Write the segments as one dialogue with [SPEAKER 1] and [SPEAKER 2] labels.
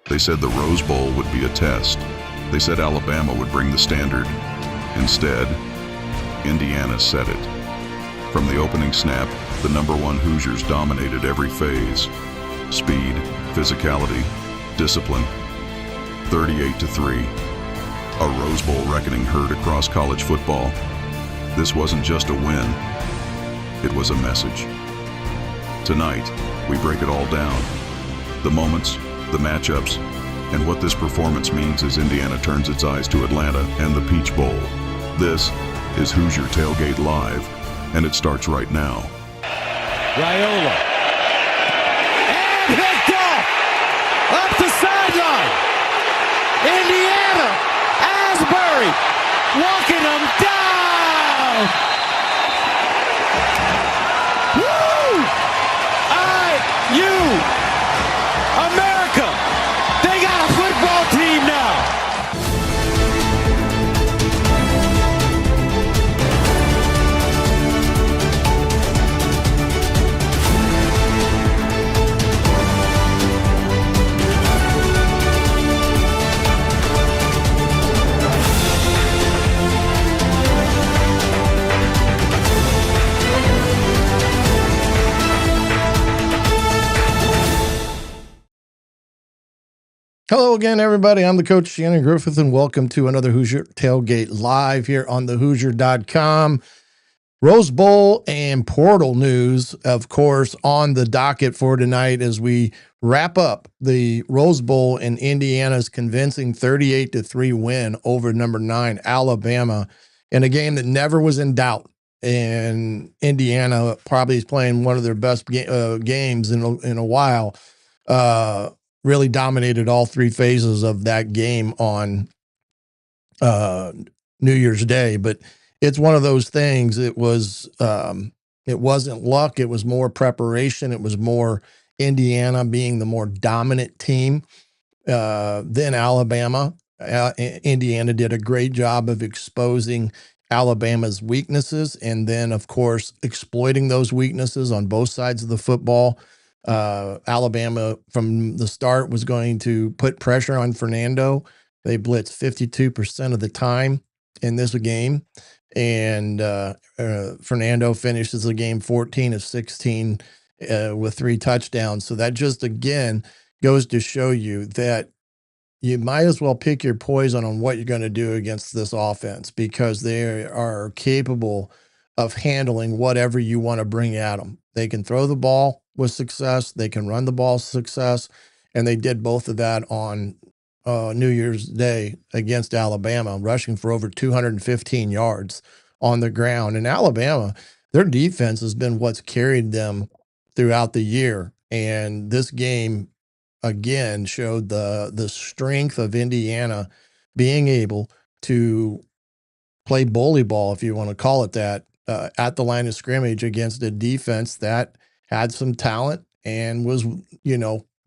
[SPEAKER 1] They said the Rose Bowl would be a test. They said Alabama would bring the standard. Instead, Indiana set it. From the opening snap, the #1 Hoosiers dominated every phase. Speed, physicality, discipline. 38-3. A Rose Bowl reckoning heard across college football. This wasn't just a win, it was a message. Tonight, we break it all down. The moments, the matchups, and what this performance means as Indiana turns its eyes to Atlanta and the Peach Bowl. This is Hoosier Tailgate Live, and it starts right now.
[SPEAKER 2] Raiola. And picked off! Up the sideline! Indiana! Asbury! Walking them down! Woo! IU! America! They got a football team now!
[SPEAKER 3] Hello again, everybody. I'm the coach, Shannon Griffith, and welcome to another Hoosier Tailgate Live here on thehoosier.com. Rose Bowl and portal news, of course, on the docket for tonight as we wrap up the Rose Bowl and Indiana's convincing 38-3 win over number 9 Alabama in a game that never was in doubt. And Indiana probably is playing one of their best games in a while. Really dominated all three phases of that game on New Year's Day. But it's one of those things. It wasn't luck. It was more preparation. It was more Indiana being the more dominant team than Alabama. Indiana did a great job of exposing Alabama's weaknesses and then, of course, exploiting those weaknesses on both sides of the football. Alabama from the start was going to put pressure on Fernando. They blitzed 52% of the time in this game. And Fernando finishes the game 14 of 16 with 3 touchdowns. So that just, again, goes to show you that you might as well pick your poison on what you're going to do against this offense, because they are capable of handling whatever you want to bring at them. They can throw the ball with success. They can run the ball with success. And they did both of that on New Year's Day against Alabama, rushing for over 215 yards on the ground. And Alabama, their defense has been what's carried them throughout the year. And this game, again, showed the strength of Indiana being able to play bully ball, if you want to call it that, at the line of scrimmage against a defense that had some talent and was,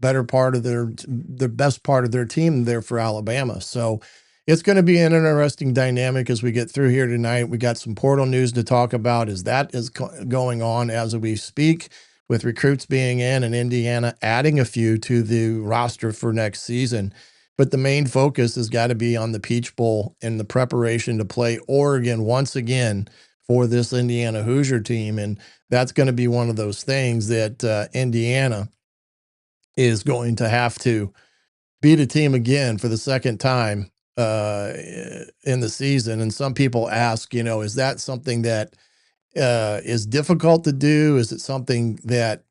[SPEAKER 3] better part of the best part of their team there for Alabama. So it's going to be an interesting dynamic as we get through here tonight. We got some portal news to talk about as that is going on as we speak, with recruits being in and Indiana adding a few to the roster for next season. But the main focus has got to be on the Peach Bowl and the preparation to play Oregon once again for this Indiana Hoosier team. And that's going to be one of those things that Indiana is going to have to beat a team again for the second time in the season. And some people ask, is that something that is difficult to do? Is it something that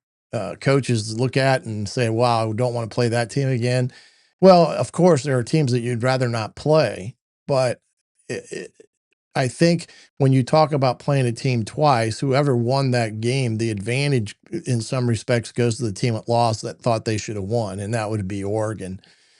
[SPEAKER 3] coaches look at and say, wow, I don't want to play that team again? Well, of course, there are teams that you'd rather not play, but I think when you talk about playing a team twice, whoever won that game, the advantage in some respects goes to the team that lost that thought they should have won, and that would be Oregon.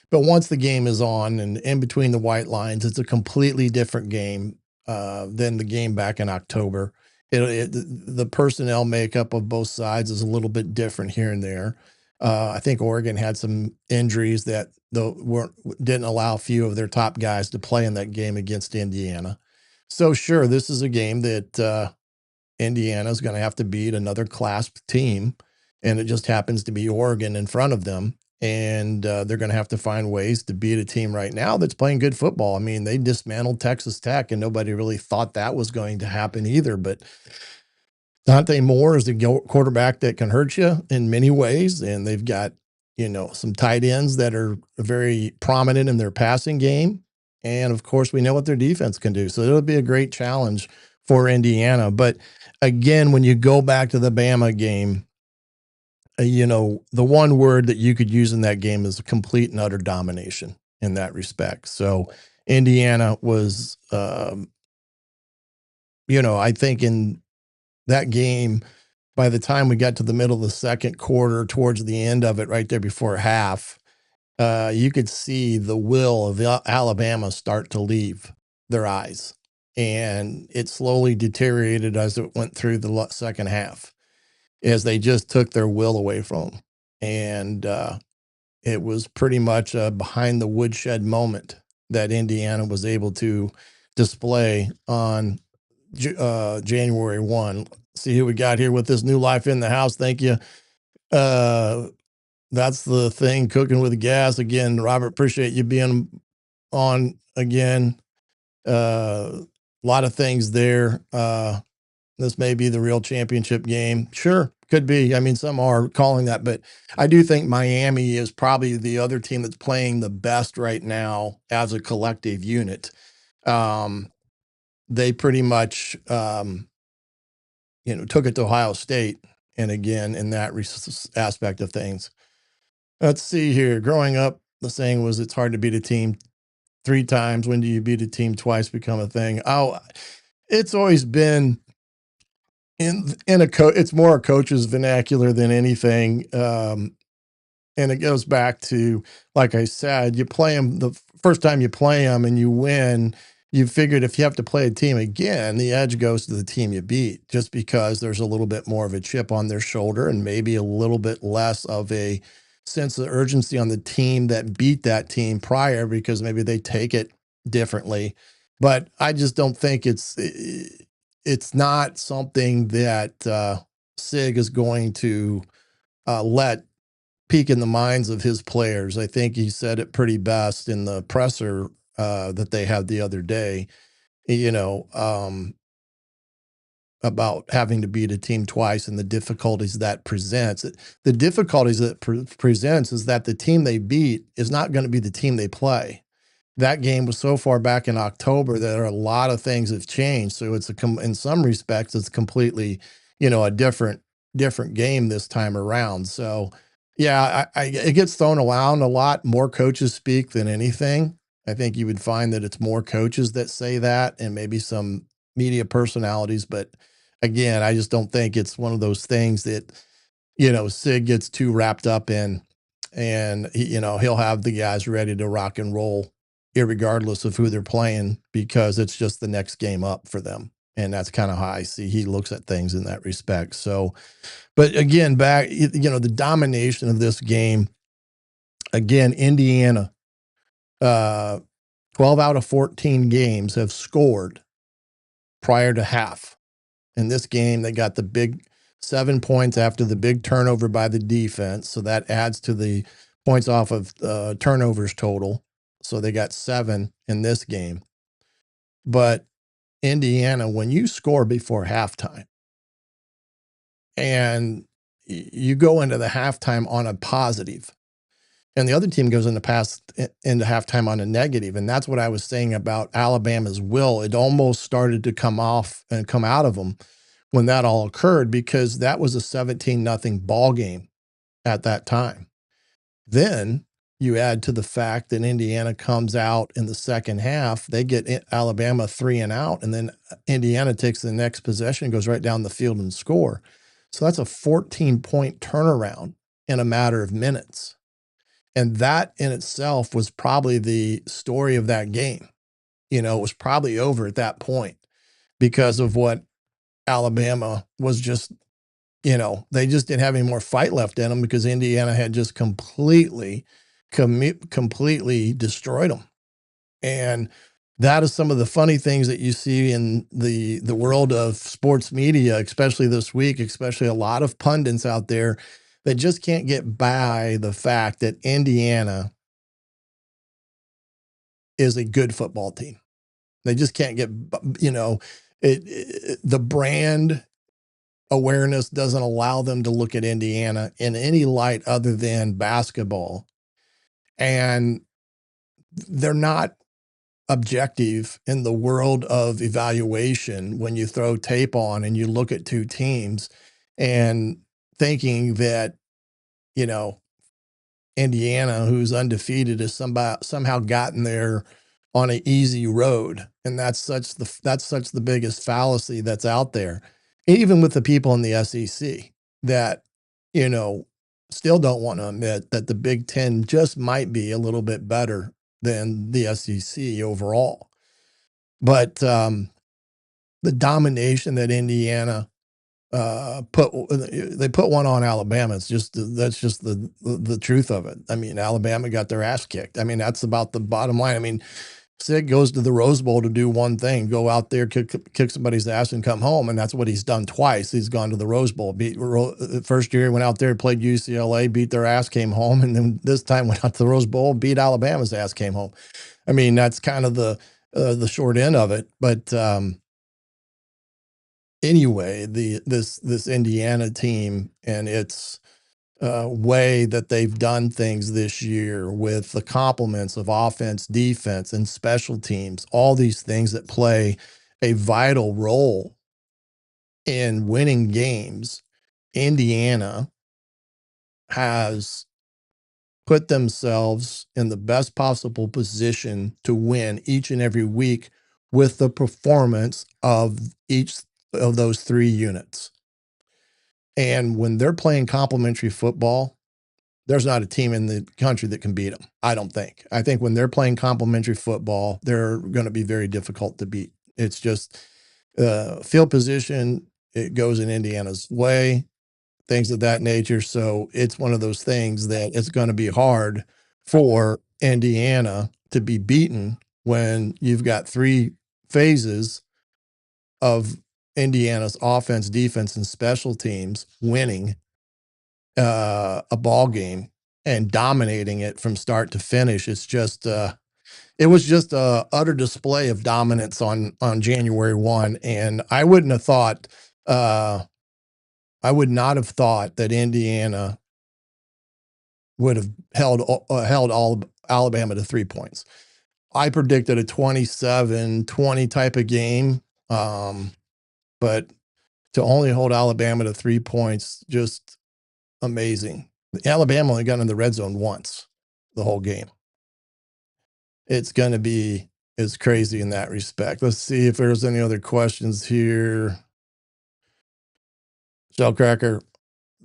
[SPEAKER 3] But once the game is on and in between the white lines, it's a completely different game than the game back in October. The personnel makeup of both sides is a little bit different here and there. I think Oregon had some injuries that didn't allow a few of their top guys to play in that game against Indiana. So sure, this is a game that Indiana is going to have to beat another class team, and it just happens to be Oregon in front of them. and they're going to have to find ways to beat a team right now that's playing good football. I mean, they dismantled Texas Tech, and nobody really thought that was going to happen either. But Dante Moore is a quarterback that can hurt you in many ways, and they've got some tight ends that are very prominent in their passing game, and of course, we know what their defense can do. So it'll be a great challenge for Indiana. But again, when you go back to the Bama game, the one word that you could use in that game is complete and utter domination in that respect. So Indiana was, I think in that game, by the time we got to the middle of the second quarter, towards the end of it, right there before half, you could see the will of Alabama start to leave their eyes. And it slowly deteriorated as it went through the second half, as they just took their will away from them. And it was pretty much a behind the woodshed moment that Indiana was able to display on January 1. See who we got here with this new life in the house. Thank you. That's the thing, cooking with gas. Again, Robert, appreciate you being on again. A lot of things there. This may be the real championship game. Sure, could be. I mean, some are calling that, but I do think Miami is probably the other team that's playing the best right now as a collective unit. They pretty much, took it to Ohio State. And again, in that aspect of things. Let's see here. Growing up, the saying was, it's hard to beat a team 3 times. When do you beat a team twice become a thing? Oh, it's always been it's more a coach's vernacular than anything. And it goes back to, like I said, you play them the first time you play them and you win. You figured if you have to play a team again, the edge goes to the team you beat, just because there's a little bit more of a chip on their shoulder and maybe a little bit less of a sense of urgency on the team that beat that team prior, because maybe they take it differently. But I just don't think it's not something that Sig is going to let peak in the minds of his players. I think he said it pretty best in the presser that they had the other day, about having to beat a team twice and the difficulties that presents. The difficulties that presents is that the team they beat is not going to be the team they play. That game was so far back in October that a lot of things have changed. So it's in some respects, it's completely, a different game this time around. So yeah, it gets thrown around a lot. More coaches speak than anything. I think you would find that it's more coaches that say that, and maybe some media personalities. But again, I just don't think it's one of those things that, Sig gets too wrapped up in, and he'll have the guys ready to rock and roll irregardless of who they're playing, because it's just the next game up for them. And that's kind of how I see he looks at things in that respect. So, but again, back, the domination of this game, again, Indiana, 12 out of 14 games have scored prior to half. In this game, they got the big 7 points after the big turnover by the defense. So that adds to the points off of turnovers total. So they got 7 in this game. But Indiana, when you score before halftime and you go into the halftime on a positive, and the other team goes into halftime on a negative. And that's what I was saying about Alabama's will. It almost started to come off and come out of them when that all occurred, because that was a 17-0 ball game at that time. Then you add to the fact that Indiana comes out in the second half, they get Alabama 3 and out, and then Indiana takes the next possession and goes right down the field and score. So that's a 14-point turnaround in a matter of minutes. And that in itself was probably the story of that game. It was probably over at that point because of what Alabama was just, they just didn't have any more fight left in them, because Indiana had just completely destroyed them. And that is some of the funny things that you see in the world of sports media, especially this week, especially a lot of pundits out there They just can't get by the fact that Indiana is a good football team. They just can't get, the brand awareness doesn't allow them to look at Indiana in any light other than basketball. And they're not objective in the world of evaluation when you throw tape on and you look at two teams and thinking that, you know, Indiana, who's undefeated, has somehow gotten there on an easy road, and that's such the biggest fallacy that's out there. Even with the people in the SEC that, you know, still don't want to admit that the Big Ten just might be a little bit better than the SEC overall. But the domination that Indiana they put one on Alabama. That's just the truth of it. I mean, Alabama got their ass kicked. I mean, that's about the bottom line. I mean, Sig goes to the Rose Bowl to do one thing: go out there, kick somebody's ass, and come home. And that's what he's done twice. He's gone to the Rose Bowl. First year he went out there, played UCLA, beat their ass, came home, and then this time went out to the Rose Bowl, beat Alabama's ass, came home. I mean, that's kind of the short end of it. But anyway, this Indiana team and its way that they've done things this year with the complements of offense, defense, and special teams, all these things that play a vital role in winning games, Indiana has put themselves in the best possible position to win each and every week with the performance of each of those three units. And when they're playing complementary football, there's not a team in the country that can beat them. I don't think. I think when they're playing complementary football, they're going to be very difficult to beat. It's just field position. It goes in Indiana's way, things of that nature. So it's one of those things that it's going to be hard for Indiana to be beaten when you've got three phases of Indiana's offense, defense, and special teams winning a ball game and dominating it from start to finish. It's just it was just a utter display of dominance on January 1, and I would not have thought that Indiana would have held all Alabama to 3 points. I predicted a 27-20 type of game, but to only hold Alabama to 3 points, just amazing. Alabama only got in the red zone once the whole game. It's going to be as crazy in that respect. Let's see if there's any other questions here. Shellcracker,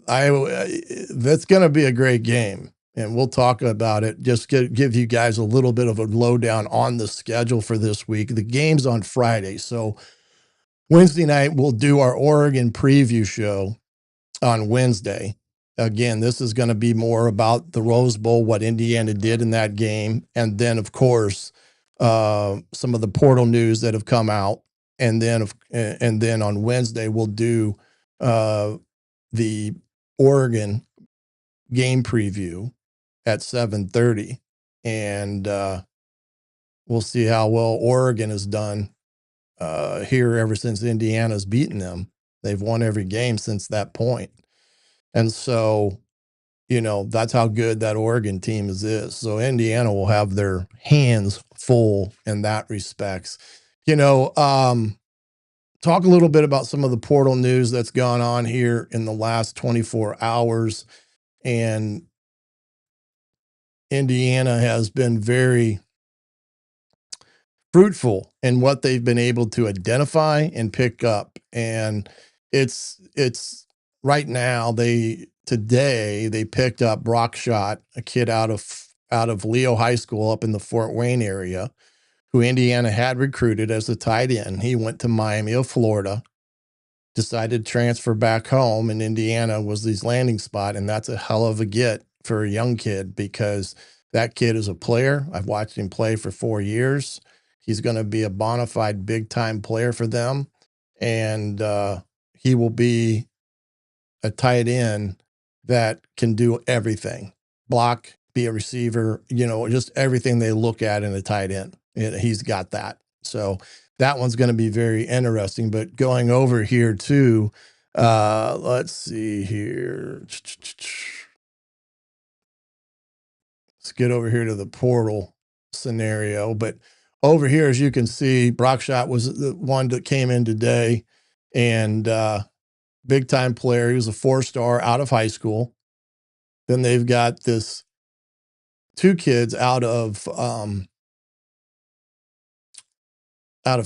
[SPEAKER 3] that's going to be a great game, and we'll talk about it. Just give you guys a little bit of a lowdown on the schedule for this week. The game's on Friday, so Wednesday night we'll do our Oregon preview show on Wednesday. Again, this is going to be more about the Rose Bowl, what Indiana did in that game, and then, of course, some of the portal news that have come out. And then on Wednesday, we'll do the Oregon game preview at 7:30, and we'll see how well Oregon has done here ever since Indiana's beaten them. They've won every game since that point. And so, that's how good that Oregon team is. So Indiana will have their hands full in that respects. Talk a little bit about some of the portal news that's gone on here in the last 24 hours. And Indiana has been very fruitful in what they've been able to identify and pick up. And it's right now today they picked up Brock Schott, a kid out of Leo High School up in the Fort Wayne area, who Indiana had recruited as a tight end. He went to Miami of Florida, decided to transfer back home, and Indiana was his landing spot. And that's a hell of a get for a young kid, because that kid is a player. I've watched him play for 4 years. He's going to be a bona fide big-time player for them, and he will be a tight end that can do everything, block, be a receiver, just everything they look at in a tight end. He's got that. So that one's going to be very interesting. But going over here too, let's see here. Let's get over here to the portal scenario. But over here, as you can see, Brockshot was the one that came in today, and big time player. He was a 4-star out of high school. Then they've got this 2 kids out of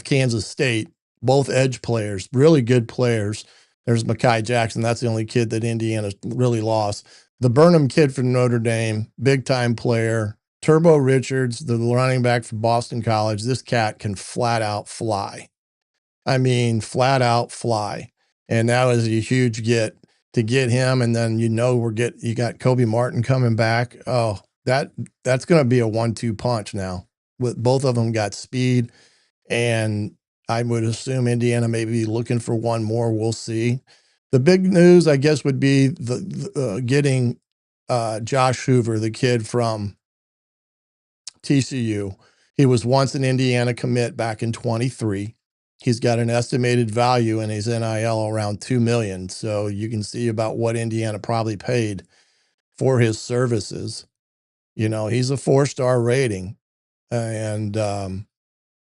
[SPEAKER 3] Kansas State, both edge players, really good players. There's Mekhi Jackson. That's the only kid that Indiana really lost. The Burnham kid from Notre Dame, big time player. Turbo Richards, the running back from Boston College. This cat can flat out fly. I mean, flat out fly. And that was a huge get to get him. And then, you got Kobe Martin coming back. Oh, that's going to be a 1-2 punch now. With both of them got speed, and I would assume Indiana may be looking for one more. We'll see. The big news, I guess, would be getting Josh Hoover, the kid from TCU. He was once an Indiana commit back in 23. He's got an estimated value in his NIL around $2 million. So you can see about what Indiana probably paid for his services. He's a 4-star rating, and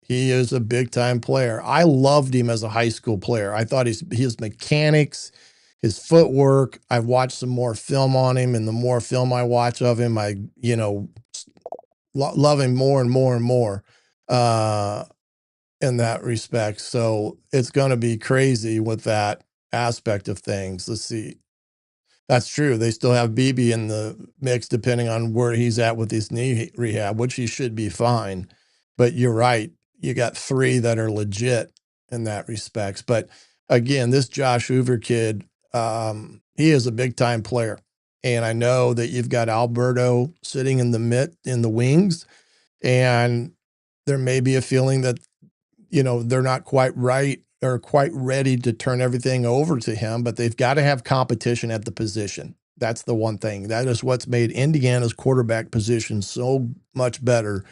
[SPEAKER 3] he is a big time player. I loved him as a high school player. I thought his mechanics, his footwork. I've watched some more film on him, and the more film I watch of him, I love him more and more and more in that respect. So it's going to be crazy with that aspect of things. Let's see. That's true. They still have BB in the mix, depending on where he's at with his knee rehab, which he should be fine. But you're right. You got 3 that are legit in that respects. But again, this Josh Hoover kid, he is a big time player. And I know that you've got Alberto sitting in the wings, and there may be a feeling that, they're not quite right or quite ready to turn everything over to him, but they've got to have competition at the position. That's the one thing. That is what's made Indiana's quarterback position so much better,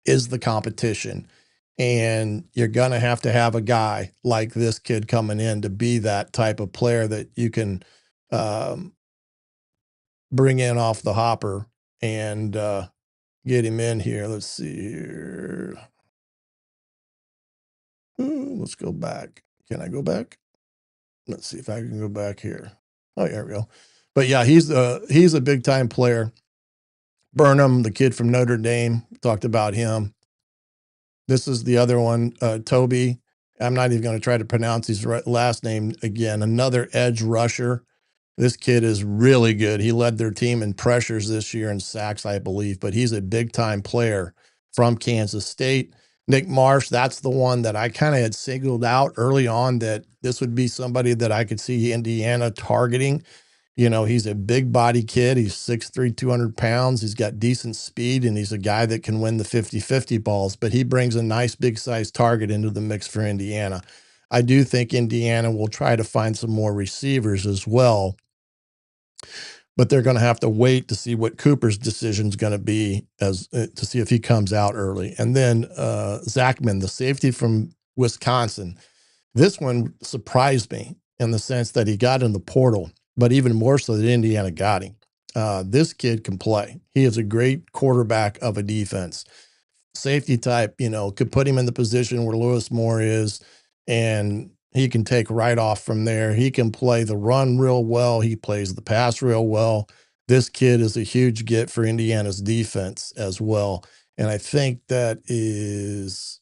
[SPEAKER 3] is the competition. And you're going to have a guy like this kid coming in to be that type of player that you can bring in off the hopper and get him in here. Let's see here. Let's go back. Can I go back? Let's see if I can go back here. Oh, there we go. But yeah, he's a big time player. Burnham, the kid from Notre Dame, talked about him. This is the other one, Toby. I'm not even going to try to pronounce his last name again. Another edge rusher. This kid is really good. He led their team in pressures this year and sacks, I believe, but he's a big time player from Kansas State. Nick Marsh, that's the one that I kind of had singled out early on, that this would be somebody that I could see Indiana targeting. He's a big body kid. He's 6'3", 200 pounds. He's got decent speed, and he's a guy that can win the 50-50 balls, but he brings a nice big size target into the mix for Indiana. I do think Indiana will try to find some more receivers as well, but they're going to have to wait to see what Cooper's decision is going to be, to see if he comes out early. And then Zachman, the safety from Wisconsin. This one surprised me in the sense that he got in the portal, but even more so that Indiana got him. This kid can play. He is a great quarterback of a defense. Safety type, could put him in the position where Lewis Moore is, and he can take right off from there. He can play the run real well. He plays the pass real well. This kid is a huge get for Indiana's defense as well. And I think that is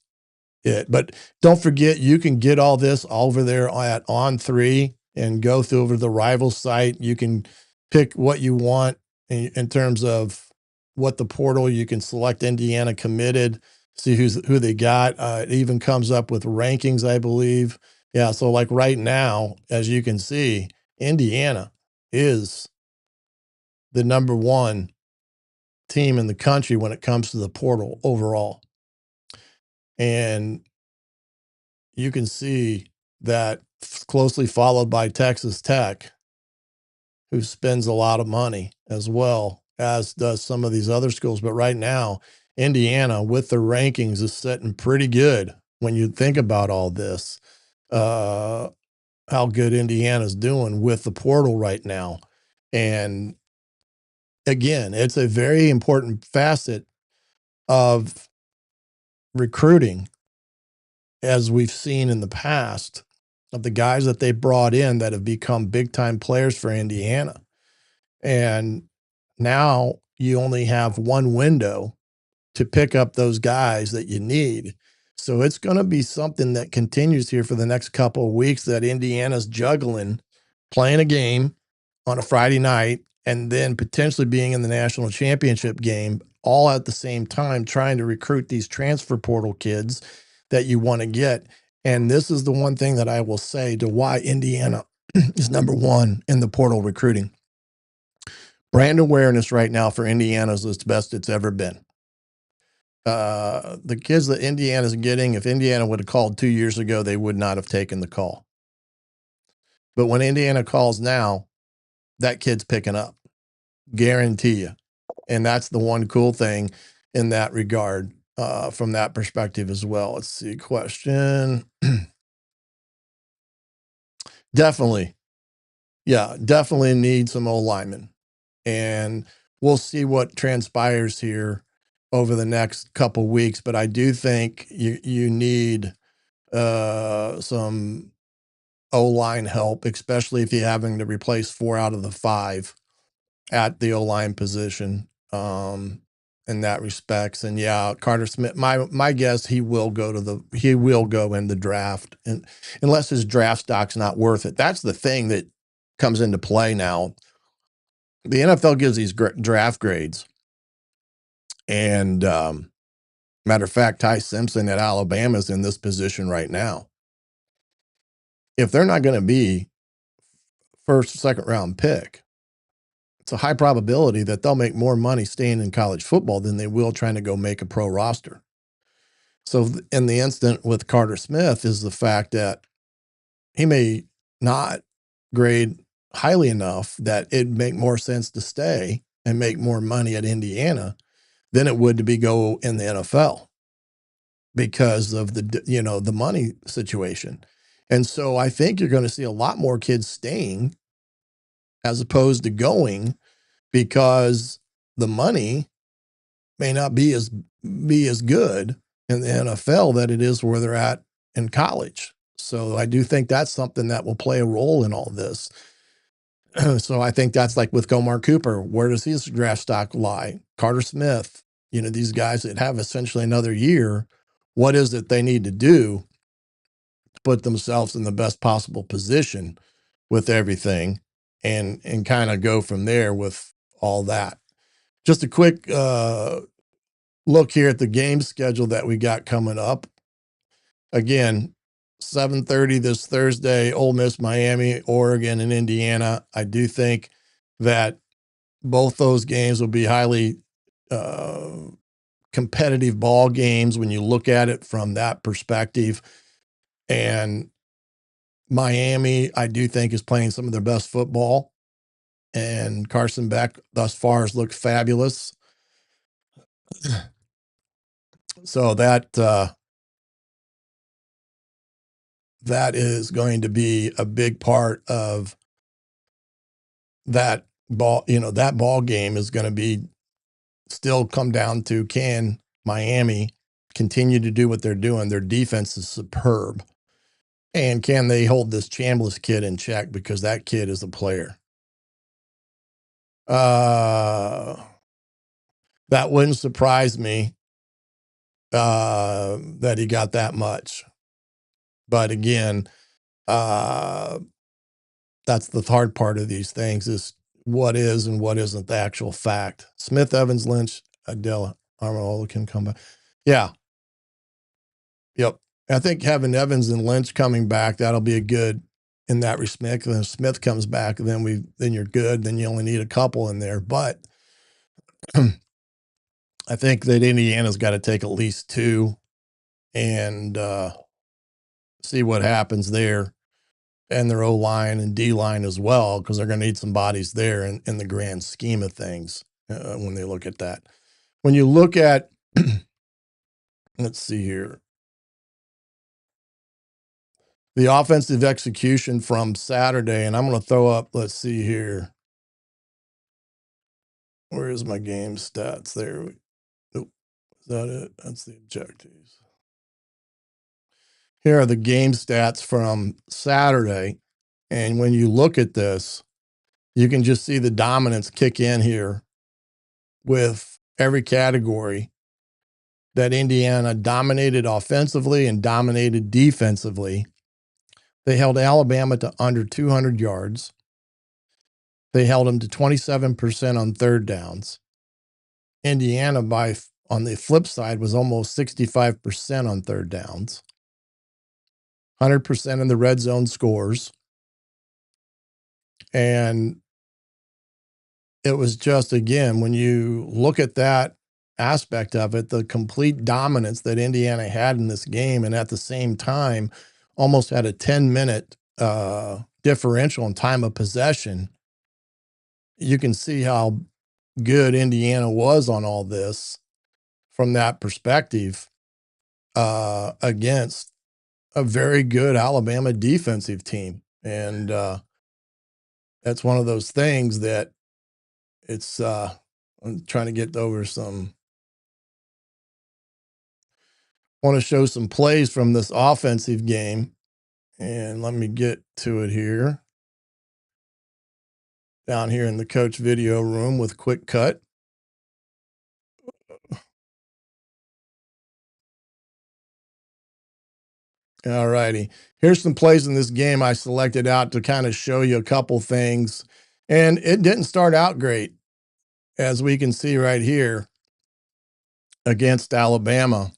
[SPEAKER 3] it. But don't forget, you can get all this over there at On3 and go through over the rival site. You can pick what you want in terms of what the portal. You can select Indiana committed, see who they got. It even comes up with rankings, I believe. Yeah, so like right now, as you can see, Indiana is the number 1 team in the country when it comes to the portal overall. And you can see that closely followed by Texas Tech. who spends a lot of money as well, as does some of these other schools. But right now, Indiana, with the rankings, is sitting pretty good when you think about all this. How good Indiana's doing with the portal right now. And again, it's a very important facet of recruiting, as we've seen in the past, of the guys that they brought in that have become big time players for Indiana. And now you only have one window to pick up those guys that you need. So it's going to be something that continues here for the next couple of weeks, that Indiana's juggling playing a game on a Friday night and then potentially being in the national championship game all at the same time, trying to recruit these transfer portal kids that you want to get. And this is the one thing that I will say to why Indiana is number one in the portal recruiting. Brand awareness right now for Indiana is the best it's ever been. The kids that Indiana's getting, if Indiana would have called 2 years ago, they would not have taken the call. But when Indiana calls now, that kid's picking up. Guarantee you. And that's the one cool thing in that regard, from that perspective as well. Let's see. Question. Definitely. Yeah, definitely need some O linemen. And we'll see what transpires here over the next couple weeks. But I do think you need some O-line help, especially if you're having to replace 4 out of the 5 at the O-line position, in that respects. And yeah, Carter Smith, my guess, he will go in the draft, and unless his draft stock's not worth it. That's the thing that comes into play now. The NFL gives these draft grades, and matter of fact, Ty Simpson at Alabama is in this position right now. If they're not going to be first or second round pick, it's a high probability that they'll make more money staying in college football than they will trying to go make a pro roster. So in the instant with Carter Smith is the fact that he may not grade highly enough that it'd make more sense to stay and make more money at Indiana than it would to go in the NFL because of the money situation. And so I think you're going to see a lot more kids staying as opposed to going, because the money may not be as good in the NFL that it is where they're at in college. So I do think that's something that will play a role in all this. So I think that's like with Gomar Cooper. Where does his draft stock lie? Carter Smith, these guys that have essentially another year, what is it they need to do to put themselves in the best possible position with everything, and kind of go from there with all that. Just a quick look here at the game schedule that we got coming up. Again, 7:30 this Thursday, Ole Miss, Miami, Oregon, and Indiana. I do think that both those games will be highly competitive ball games when you look at it from that perspective. And Miami, I do think, is playing some of their best football. And Carson Beck thus far has looked fabulous. So that is going to be a big part of that ball. That ball game is going to be still come down to, can Miami continue to do what they're doing? Their defense is superb. And can they hold this Chambliss kid in check? Because that kid is a player. That wouldn't surprise me that he got that much. But again, that's the hard part of these things, is what is and what isn't the actual fact. Smith, Evans, Lynch, Adela, Armolo can come back. Yeah. Yep. I think having Evans and Lynch coming back, that'll be a good in that respect. And if Smith comes back, then you're good. Then you only need a couple in there. But I think that Indiana's got to take at least 2 and see what happens there. and their O-line and D-line as well, because they're going to need some bodies there in the grand scheme of things when they look at that. When you look at, let's see here, the offensive execution from Saturday, and I'm going to throw up, let's see here. Where is my game stats? There. Nope. Is that it? That's the objectives. Here are the game stats from Saturday. And when you look at this, you can just see the dominance kick in here with every category that Indiana dominated offensively and dominated defensively. They held Alabama to under 200 yards. They held them to 27% on third downs. Indiana, on the flip side, was almost 65% on third downs. 100% in the red zone scores. And it was just, again, when you look at that aspect of it, the complete dominance that Indiana had in this game, and at the same time almost had a 10-minute differential in time of possession, you can see how good Indiana was on all this from that perspective against a very good Alabama defensive team. And that's one of those things that it's I'm trying to get over some. Want to show some plays from this offensive game, and let me get to it here. Down here in the coach video room with Quick Cut. All righty. Here's some plays in this game I selected out to kind of show you a couple things. And it didn't start out great, as we can see right here against Alabama.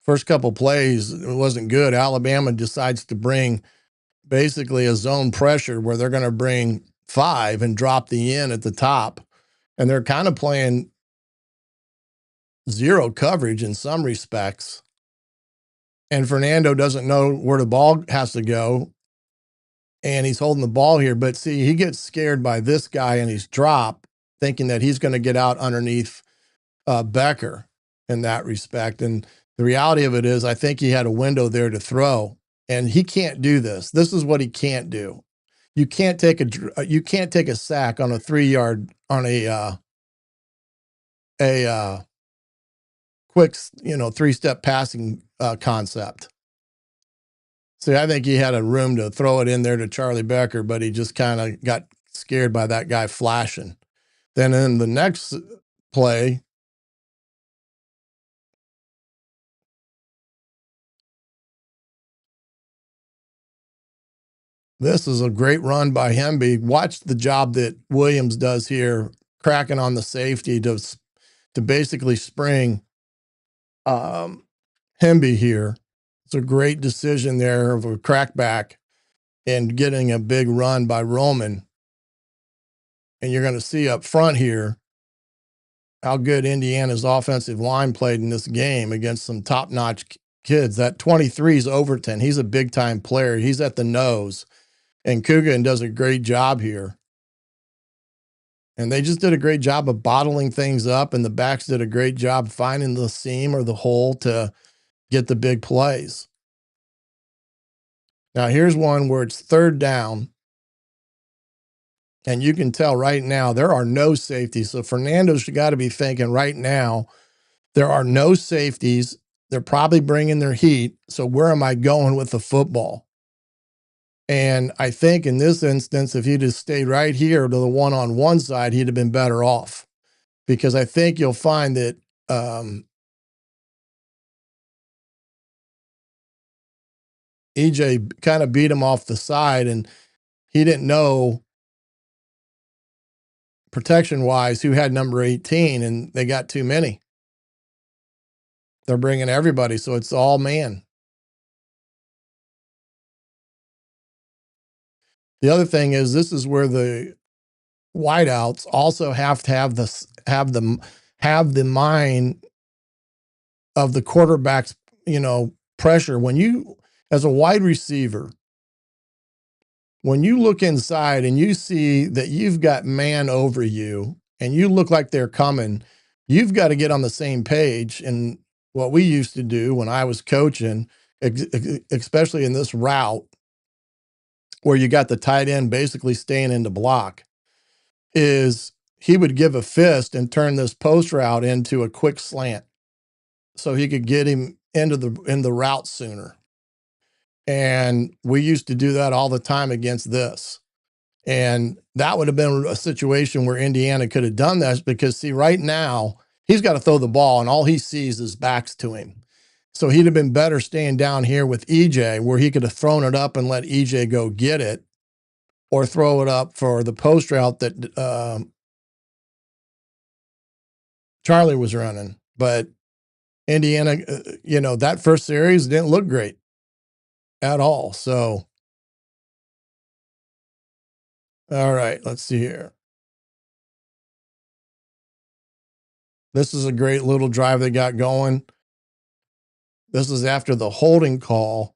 [SPEAKER 3] First couple plays, it wasn't good. Alabama decides to bring basically a zone pressure where they're going to bring 5 and drop the end at the top. And they're kind of playing zero coverage in some respects. And Fernando doesn't know where the ball has to go. And he's holding the ball here. But see, he gets scared by this guy and he's dropped, thinking that he's going to get out underneath Becker in that respect. And the reality of it is, I think he had a window there to throw, and he can't do this. This is what he can't do. You can't take a sack on a 3-yard on a quick, 3-step passing concept. See, I think he had a room to throw it in there to Charlie Becker, but he just kind of got scared by that guy flashing. Then in the next play, this is a great run by Hemby. Watch the job that Williams does here, cracking on the safety to basically spring Hemby here. It's a great decision there of a crackback and getting a big run by Roman. And you're going to see up front here how good Indiana's offensive line played in this game against some top-notch kids. That 23 is Overton. He's a big-time player. He's at the nose. And Coogan does a great job here. And they just did a great job of bottling things up, and the backs did a great job finding the seam or the hole to get the big plays. Now, here's one where it's third down, and you can tell right now there are no safeties. So Fernando's got to be thinking right now, there are no safeties. They're probably bringing their heat. So where am I going with the football? And I think in this instance, if he'd have stayed right here to the one-on-one side, he'd have been better off. Because I think you'll find that EJ kind of beat him off the side, and he didn't know protection-wise who had number 18, and they got too many. They're bringing everybody, so it's all man. The other thing is, this is where the wideouts also have to have the mind of the quarterback's, pressure. When you, as a wide receiver, when you look inside and you see that you've got man over you and you look like they're coming, you've got to get on the same page. And what we used to do when I was coaching, especially in this route where you got the tight end basically staying in the block, is he would give a fist and turn this post route into a quick slant so he could get him into the route sooner. And we used to do that all the time against this. And that would have been a situation where Indiana could have done that because, see, right now, he's got to throw the ball and all he sees is backs to him. So he'd have been better staying down here with EJ where he could have thrown it up and let EJ go get it or throw it up for the post route that Charlie was running. But Indiana, that first series didn't look great at all. So, all right, let's see here. This is a great little drive they got going. This is after the holding call.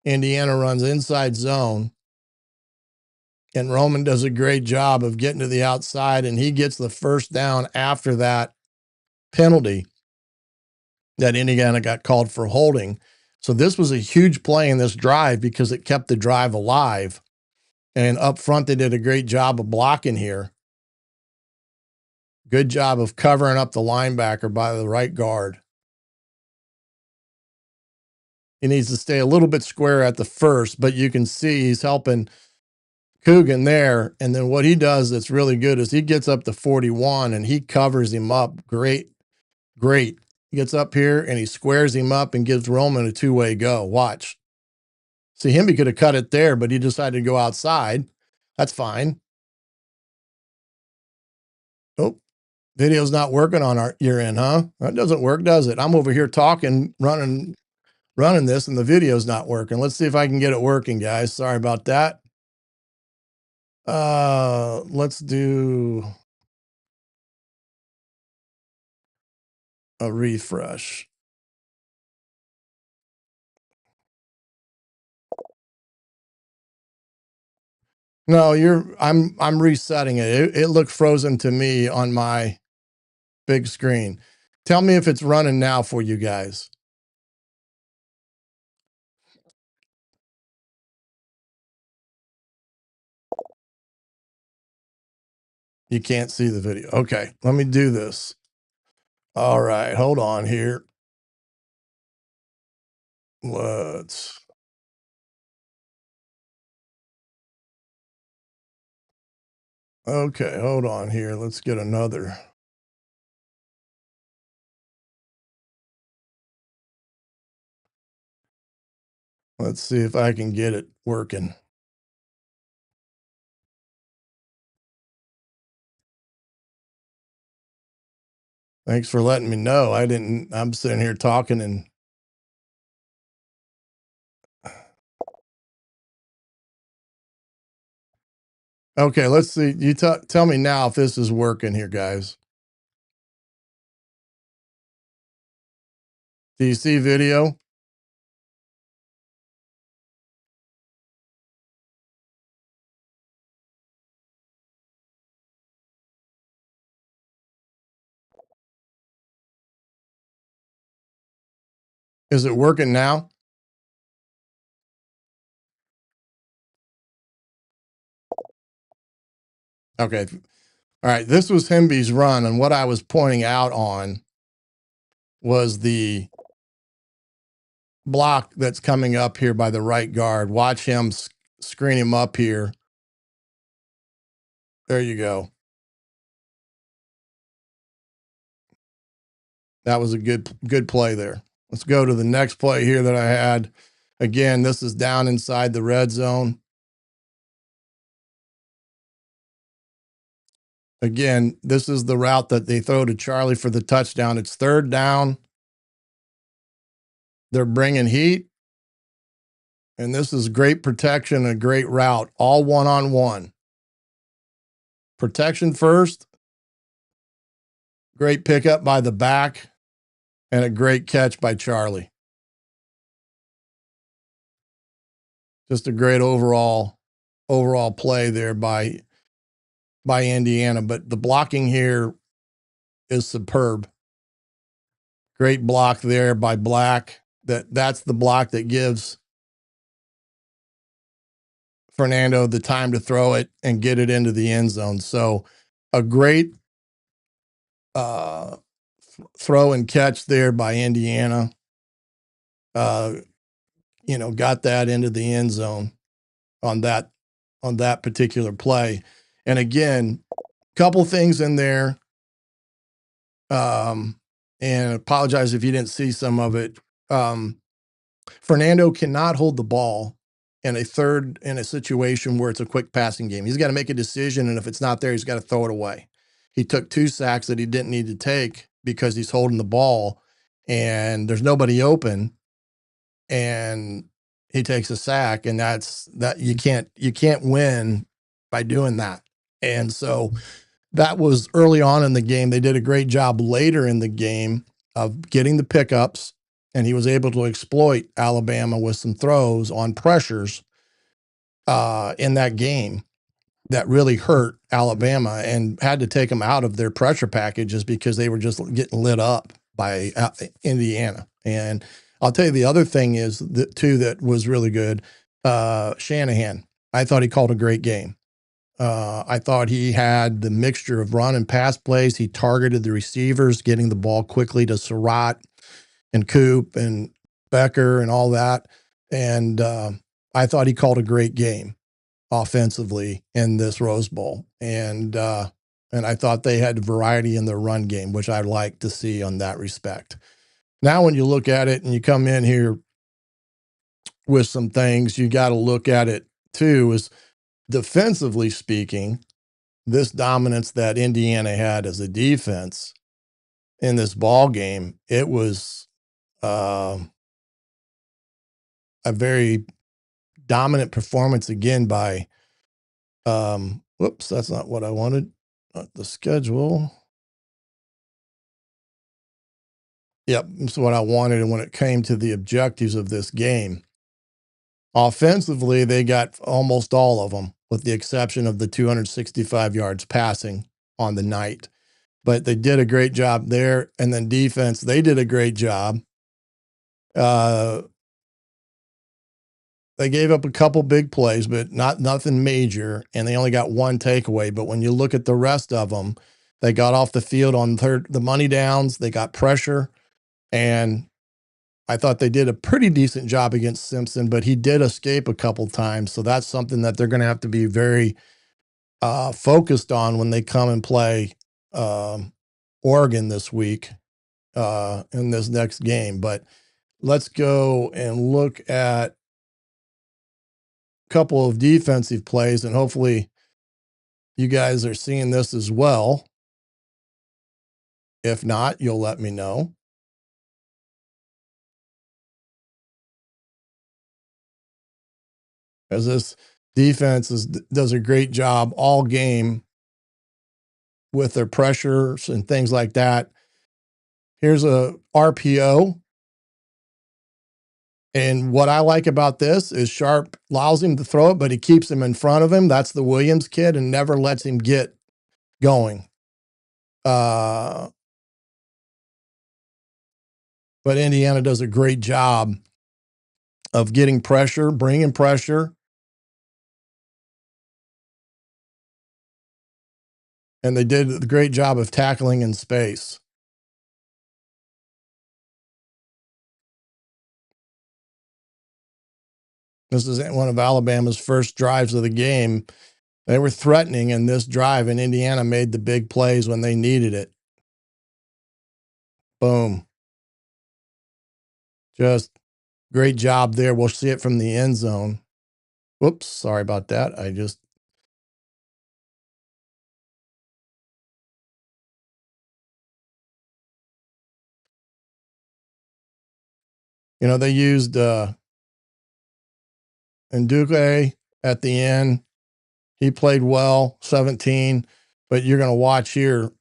[SPEAKER 3] Indiana runs inside zone. And Roman does a great job of getting to the outside, and he gets the first down after that penalty that Indiana got called for holding. So this was a huge play in this drive because it kept the drive alive. And up front, they did a great job of blocking here. Good job of covering up the linebacker by the right guard. He needs to stay a little bit square at the first, but you can see he's helping Coogan there. And then what he does that's really good is he gets up to 41 and he covers him up. Great. He gets up here and he squares him up and gives Roman a two-way go. Watch. See, Hemby could have cut it there, but he decided to go outside. That's fine. Oh, video's not working on your end, huh? That doesn't work, does it? I'm over here talking, running this, and the video's not working. Let's see if I can get it working, guys. Sorry about that. Let's do a refresh. No, I'm resetting it. It looked frozen to me on my big screen. Tell me if it's running now for you guys. You can't see the video. Okay, let me do this. All right, hold on here. Okay, hold on here. Let's get another. Let's see if I can get it working. Thanks for letting me know. I'm sitting here talking and okay, let's see. You tell me now if this is working here, guys. Do you see video? Is it working now? Okay. All right. This was Hemby's run, and what I was pointing out on was the block that's coming up here by the right guard. Watch him screen him up here. There you go. That was a good play there. Let's go to the next play here that I had. Again, this is down inside the red zone. Again, this is the route that they throw to Charlie for the touchdown. It's third down. They're bringing heat. And this is great protection, a great route, all one-on-one. Protection first. Great pickup by the back. And a great catch by Charlie. Just a great overall overall play there by Indiana, but the blocking here is superb. Great block there by Black. That's the block that gives Fernando the time to throw it and get it into the end zone. So a great throw and catch there by Indiana. Got that into the end zone on that particular play. And again, couple things in there. And apologize if you didn't see some of it. Fernando cannot hold the ball in a situation where it's a quick passing game. He's got to make a decision, and if it's not there, he's got to throw it away. He took 2 sacks that he didn't need to take because he's holding the ball and there's nobody open, and he takes a sack, and that you can't win by doing that. And so that was early on in the game. They did a great job later in the game of getting the pickups, and he was able to exploit Alabama with some throws on pressures in that game that really hurt Alabama and had to take them out of their pressure packages because they were just getting lit up by Indiana. And I'll tell you the other thing is that was really good. Shanahan, I thought he called a great game. I thought he had the mixture of run and pass plays. He targeted the receivers, getting the ball quickly to Surratt and Coop and Becker and all that. And I thought he called a great game offensively in this Rose Bowl. And I thought they had variety in their run game, which I like to see on that respect. Now, when you look at it and you come in here with some things, you got to look at it too, is defensively speaking, this dominance that Indiana had as a defense in this ball game, it was a very dominant performance again by whoops, that's not what I wanted. Not the schedule. Yep, that's what I wanted. And when it came to the objectives of this game, offensively, they got almost all of them, with the exception of the 265 yards passing on the night. But they did a great job there. And then defense, they did a great job. They gave up a couple big plays, but nothing major, and they only got 1 takeaway. But when you look at the rest of them, they got off the field on the money downs. They got pressure, and I thought they did a pretty decent job against Simpson, but he did escape a couple times. So that's something that they're going to have to be very focused on when they come and play Oregon this week in this next game. But let's go and look at a couple of defensive plays, and hopefully you guys are seeing this as well. If not, you'll let me know. As this defense does a great job all game with their pressures and things like that. Here's a RPO. And what I like about this is Sharp allows him to throw it, but he keeps him in front of him. That's the Williams kid, and never lets him get going. But Indiana does a great job of getting pressure, bringing pressure. And they did a great job of tackling in space. This is one of Alabama's first drives of the game. They were threatening in this drive, and Indiana made the big plays when they needed it. Boom. Just great job there. We'll see it from the end zone. Whoops, sorry about that. They used Nduke at the end. He played well, 17, but you're going to watch here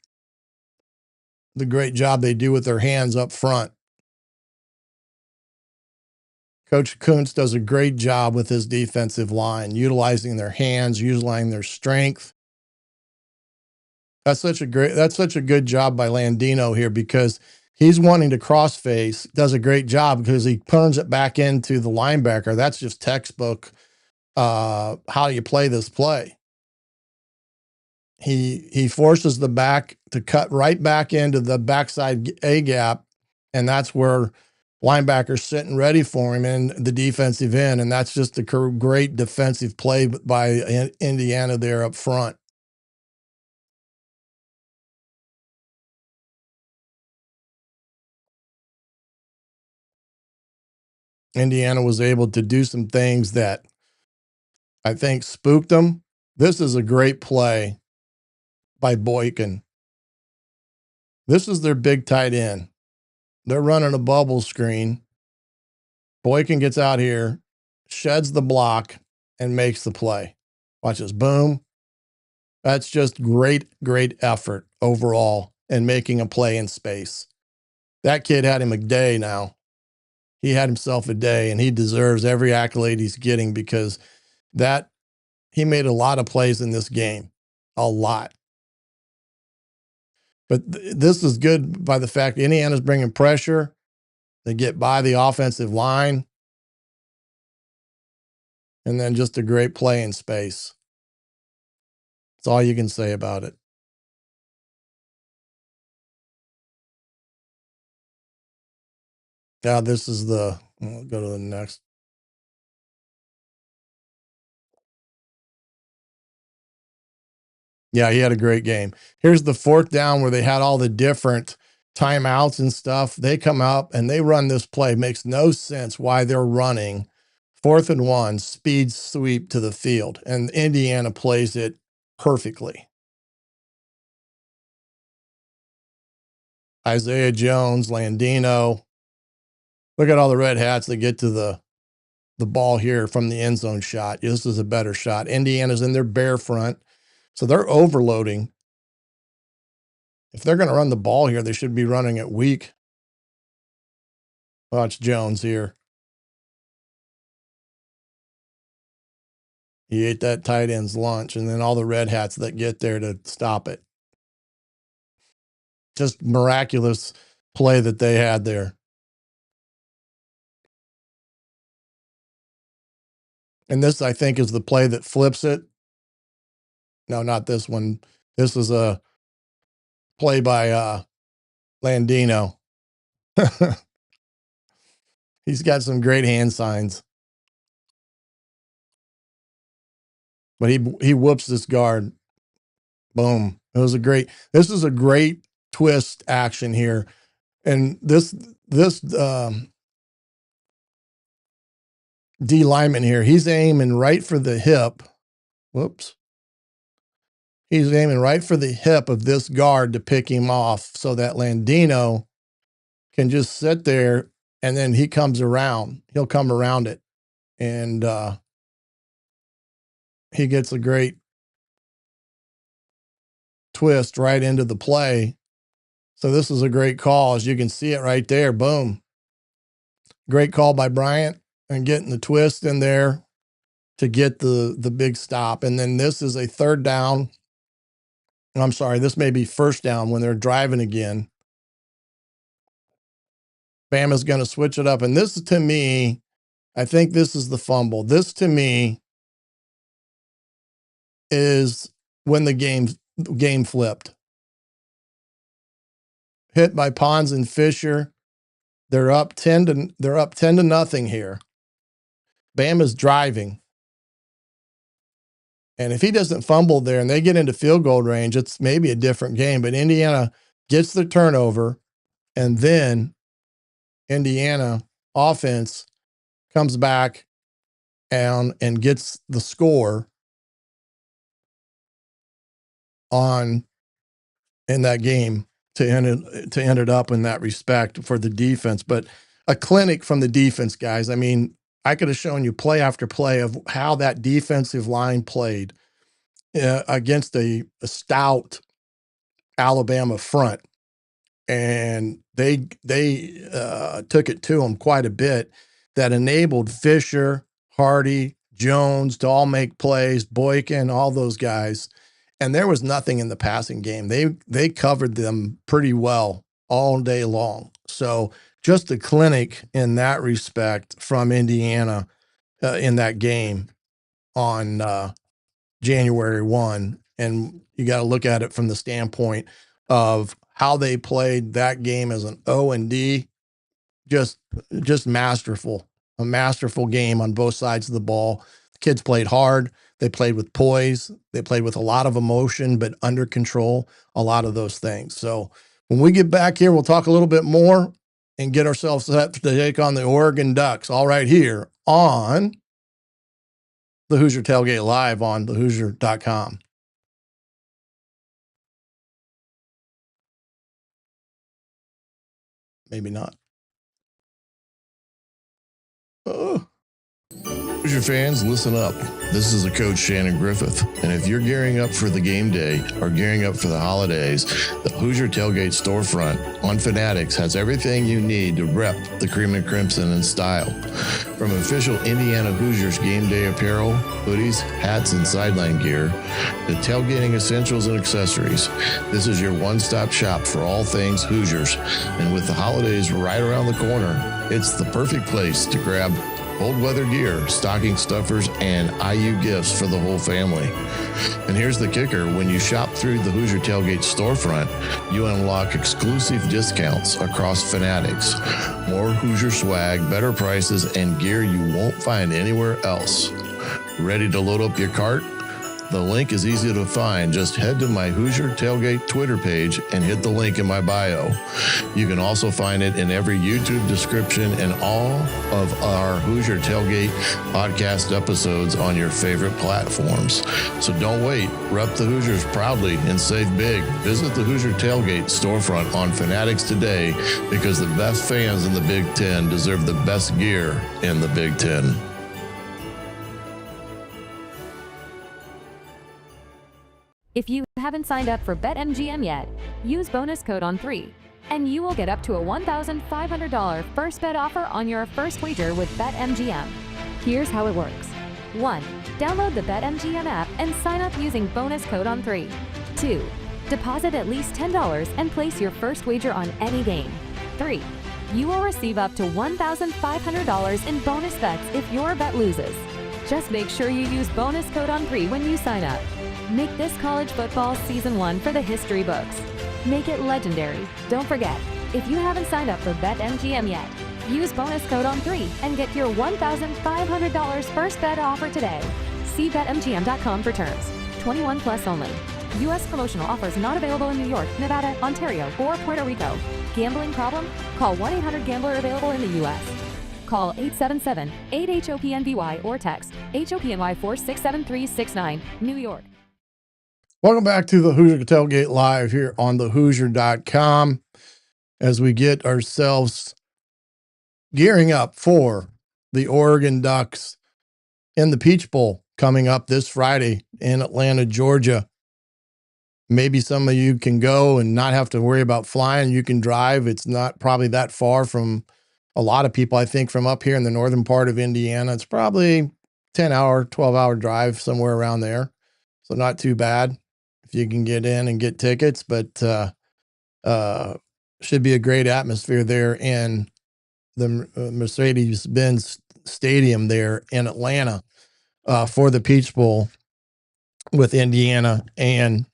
[SPEAKER 3] the great job they do with their hands up front. Coach Kuntz does a great job with his defensive line, utilizing their hands, utilizing their strength. That's such a good job by Landino here, because he's wanting to cross face, does a great job because he turns it back into the linebacker. That's just textbook how you play this play. He forces the back to cut right back into the backside A gap, and that's where linebacker's sitting ready for him in the defensive end, and that's just a great defensive play by Indiana there up front. Indiana was able to do some things that I think spooked them. This is a great play by Boykin. This is their big tight end. They're running a bubble screen. Boykin gets out here, sheds the block, and makes the play. Watch this. Boom. That's just great effort overall in making a play in space. That kid had him a day now. He had himself a day, and he deserves every accolade he's getting, because he made a lot of plays in this game. A lot. But this is good by the fact Indiana's bringing pressure. They get by the offensive line. And then just a great play in space. That's all you can say about it. Now, this is we'll go to the next. Yeah, he had a great game. Here's the fourth down where they had all the different timeouts and stuff. They come up and they run this play. Makes no sense why they're running 4th and 1, speed sweep to the field. And Indiana plays it perfectly. Isaiah Jones, Landino. Look at all the red hats that get to the ball here from the end zone shot. This is a better shot. Indiana's in their bare front, so they're overloading. If they're going to run the ball here, they should be running it weak. Watch Jones here. He ate that tight end's lunch, and then all the red hats that get there to stop it. Just miraculous play that they had there. And this, I think, is the play that flips it. No, not this one. This is a play by Landino. He's got some great hand signs. But he whoops this guard. Boom. This is a great twist action here. And this D lineman here, he's aiming right for the hip. Whoops. He's aiming right for the hip of this guard to pick him off, so that Landino can just sit there, and then he comes around. He'll come around it. And he gets a great twist right into the play. So this is a great call. As you can see it right there. Boom. Great call by Bryant, and getting the twist in there to get the big stop. And then this is a third down. I'm sorry, this may be first down when they're driving again. Bama's going to switch it up. And this, to me, I think this is the fumble. This, to me, is when the game flipped. Hit by Pons and Fisher. They're up 10 to nothing here. Bama's driving. And if he doesn't fumble there and they get into field goal range, it's maybe a different game. But Indiana gets the turnover, and then Indiana offense comes back and gets the score in that game to end it up in that respect for the defense. But a clinic from the defense, guys. I mean, I could have shown you play after play of how that defensive line played against a stout Alabama front, and they took it to them quite a bit. that enabled Fisher, Hardy, Jones to all make plays, Boykin, all those guys. And there was nothing in the passing game. They covered them pretty well all day long. So just a clinic in that respect from Indiana in that game on January 1. And you got to look at it from the standpoint of how they played that game as an O&D. Just masterful, a masterful game on both sides of the ball. The kids played hard. They played with poise. They played with a lot of emotion, but under control, a lot of those things. So when we get back here, we'll talk a little bit more and get ourselves set to take on the Oregon Ducks, all right here on the Hoosier Tailgate Live on thehoosier.com. Maybe not. Oh. Hoosier fans, listen up. This is the coach Shannon Griffith, and if you're gearing up for the game day or gearing up for the holidays, the Hoosier Tailgate storefront on Fanatics has everything you need to rep the cream and crimson in style. From official Indiana Hoosiers game day apparel, hoodies, hats, and sideline gear, to tailgating essentials and accessories, this is your one-stop shop for all things Hoosiers. And with the holidays right around the corner, it's the perfect place to grab cold weather gear, stocking stuffers, and IU gifts for the whole family. And here's the kicker. When you shop through the Hoosier Tailgate storefront, you unlock exclusive discounts across Fanatics. More Hoosier swag, better prices, and gear you won't find anywhere else. Ready to load up your cart? The link is easy to find. Just head to my Hoosier Tailgate Twitter page and hit the link in my bio. You can also find it in every YouTube description and all of our Hoosier Tailgate podcast episodes on your favorite platforms. So don't wait. Rep the Hoosiers proudly and save big. Visit the Hoosier Tailgate storefront on Fanatics today, because the best fans in the Big Ten deserve the best gear in the Big Ten.
[SPEAKER 4] If you haven't signed up for BetMGM yet, use bonus code ON3, and you will get up to a $1,500 first bet offer on your first wager with BetMGM. Here's how it works. 1. Download the BetMGM app and sign up using bonus code ON3. 2. Deposit at least $10 and place your first wager on any game. 3. You will receive up to $1,500 in bonus bets if your bet loses. Just make sure you use bonus code ON3 when you sign up. Make this college football season 1 for the history books. Make it legendary. Don't forget, if you haven't signed up for BetMGM yet, use bonus code ON3 and get your $1,500 first bet offer today. See BetMGM.com for terms. 21 plus only. U.S. promotional offers not available in New York, Nevada, Ontario, or Puerto Rico. Gambling problem? Call 1-800-GAMBLER available in the U.S. Call 877-8-HOPNBY or text HOPNY 467369, New York.
[SPEAKER 3] Welcome back to the Hoosier Tailgate Live here on thehoosier.com as we get ourselves gearing up for the Oregon Ducks in the Peach Bowl coming up this Friday in Atlanta, Georgia. Maybe some of you can go and not have to worry about flying. You can drive. It's not probably that far from a lot of people, I think, from up here in the northern part of Indiana. It's probably 10-hour, 12-hour drive, somewhere around there. So not too bad if you can get in and get tickets, but should be a great atmosphere there in the Mercedes-Benz Stadium there in Atlanta for the Peach Bowl with Indiana and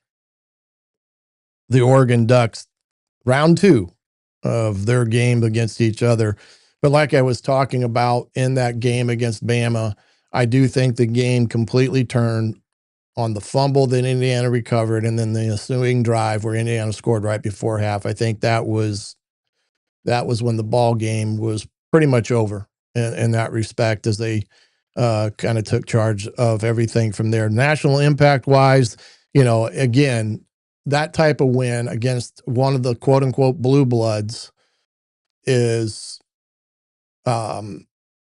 [SPEAKER 3] the Oregon Ducks, round 2 of their game against each other. But like I was talking about in that game against Bama, I do think the game completely turned on the fumble that Indiana recovered, and then the ensuing drive where Indiana scored right before half. I think that was when the ball game was pretty much over in that respect, as they kind of took charge of everything from there. National impact wise, again, that type of win against one of the quote unquote blue bloods is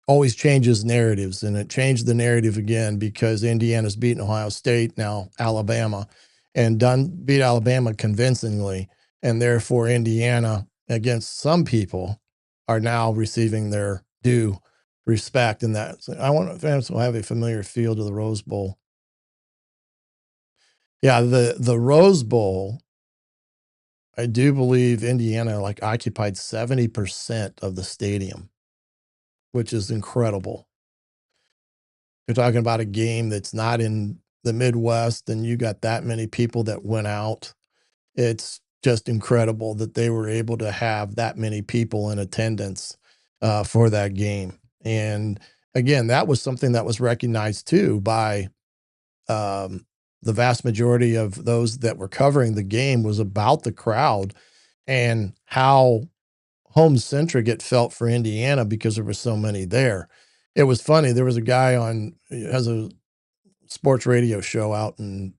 [SPEAKER 3] always changes narratives, and it changed the narrative again because Indiana's beaten Ohio State, now Alabama, and beat Alabama convincingly, and therefore Indiana, against some people, are now receiving their due respect in that. So I want fans will have a familiar feel to the Rose Bowl. Yeah, the Rose Bowl, I do believe Indiana like occupied 70% of the stadium, which is incredible. You're talking about a game that's not in the Midwest, and you got that many people that went out. It's just incredible that they were able to have that many people in attendance for that game. And again, that was something that was recognized too by the vast majority of those that were covering the game was about the crowd and how home centric it felt for Indiana because there were so many there. It was funny. There was a guy has a sports radio show out in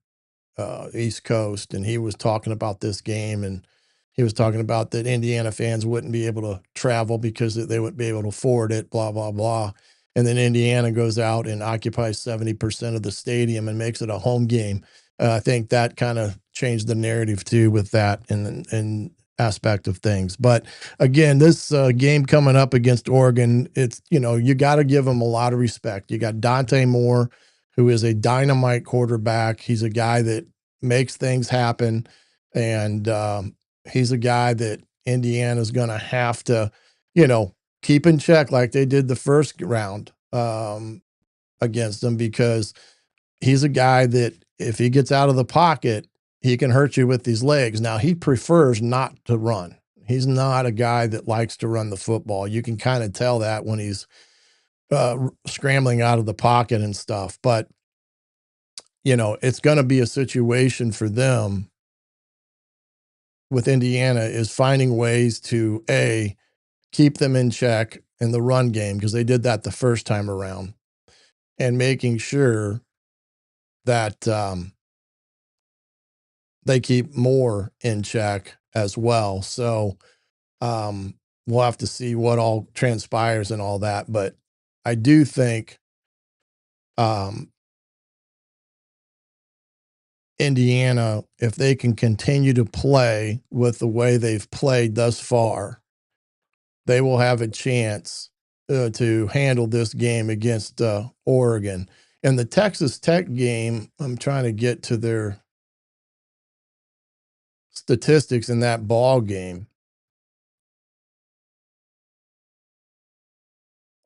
[SPEAKER 3] East Coast, and he was talking about this game, and he was talking about that Indiana fans wouldn't be able to travel because they wouldn't be able to afford it, blah, blah, blah. And then Indiana goes out and occupies 70% of the stadium and makes it a home game. I think that kind of changed the narrative too with that and aspect of things. But again, this game coming up against Oregon, it's, you got to give them a lot of respect. You got Dante Moore, who is a dynamite quarterback. He's a guy that makes things happen. And he's a guy that Indiana's going to have to, keep in check like they did the first round against them, because he's a guy that if he gets out of the pocket, he can hurt you with these legs. Now, he prefers not to run. He's not a guy that likes to run the football. You can kind of tell that when he's scrambling out of the pocket and stuff. But, it's going to be a situation for them with Indiana is finding ways to, keep them in check in the run game, because they did that the first time around, and making sure that they keep Moore in check as well. So we'll have to see what all transpires and all that. But I do think Indiana, if they can continue to play with the way they've played thus far, they will have a chance to handle this game against Oregon. And the Texas Tech game, I'm trying to get to their statistics in that ball game.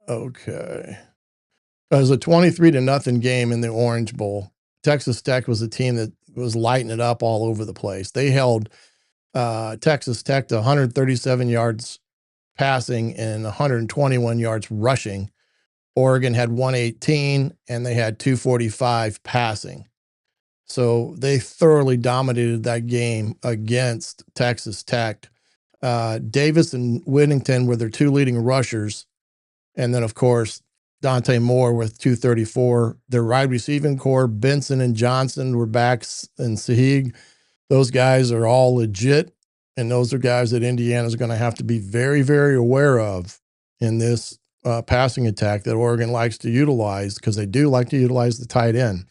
[SPEAKER 3] Okay. It was a 23-0 game in the Orange Bowl. Texas Tech was a team that was lighting it up all over the place. They held Texas Tech to 137 yards passing and 121 yards rushing. Oregon had 118 and they had 245 passing. So they thoroughly dominated that game against Texas Tech. Davis and Whittington were their two leading rushers. And then, of course, Dante Moore with 234. Their wide receiving core, Benson and Johnson were backs, and Sahig. Those guys are all legit. And those are guys that Indiana's going to have to be very, very aware of in this passing attack that Oregon likes to utilize, because they do like to utilize the tight end.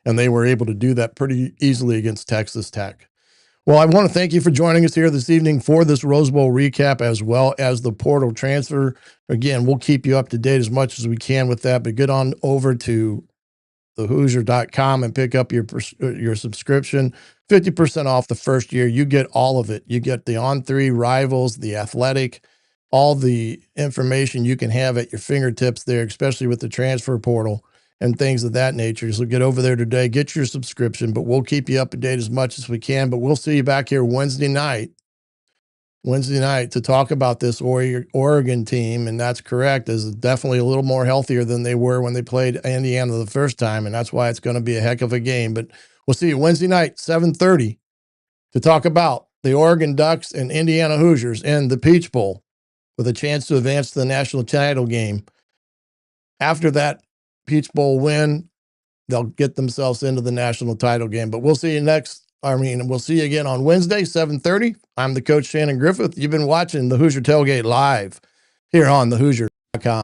[SPEAKER 3] And they were able to do that pretty easily against Texas Tech. Well, I want to thank you for joining us here this evening for this Rose Bowl recap, as well as the portal transfer. Again, we'll keep you up to date as much as we can with that, but get on over to thehoosier.com and pick up your subscription. 50% off the first year. You get all of it. You get the On3 Rivals, the Athletic, all the information you can have at your fingertips there, especially with the transfer portal and things of that nature. So get over there today, get your subscription, but we'll keep you up to date as much as we can. But we'll see you back here Wednesday night to talk about this Oregon team. And that's correct, is definitely a little more healthier than they were when they played Indiana the first time. And that's why it's going to be a heck of a game. But we'll see you Wednesday night, 7:30, to talk about the Oregon Ducks and Indiana Hoosiers in the Peach Bowl with a chance to advance to the national title game. After that Peach Bowl win, they'll get themselves into the national title game. But we'll see you we'll see you again on Wednesday, 7:30. I'm the coach, Shannon Griffith. You've been watching the Hoosier Tailgate live here on thehoosier.com.